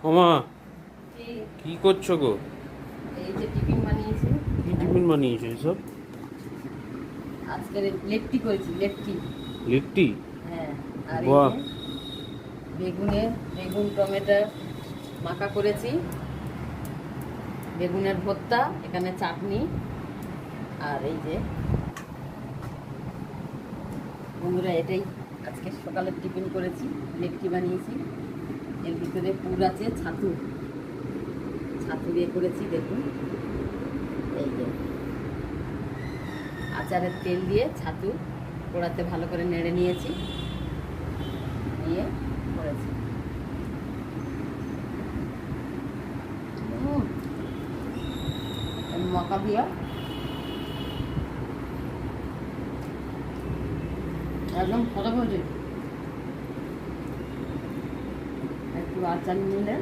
ওমা, এই কি করছো গো? এই যে টিফিন বানিয়েছি। কি টিফিন বানিয়েছো এসব? আজকের লেট্টি করেছি, লেট্টি। লিট্টি? হ্যাঁ। আর এই বাহ। যে বেগুন টমেটো মাখা করেছি, বেগুনের ভর্তা, এখানে চাটনি। আর এই যে বন্ধুরা, এটাই আজকে সকালের টিফিন করেছি, লেট্টি বানিয়েছি। এর ভিতরে পুর আছে, ছাতু ছাতু দিয়ে করেছি। দেখুন, এই যে আচারের তেল দিয়ে ছাতু কড়াতে ভালো করে নেড়ে নিয়েছি, নিয়ে করেছি। মকা দিয়া একদম ফটাফটি একটু আচার নিলে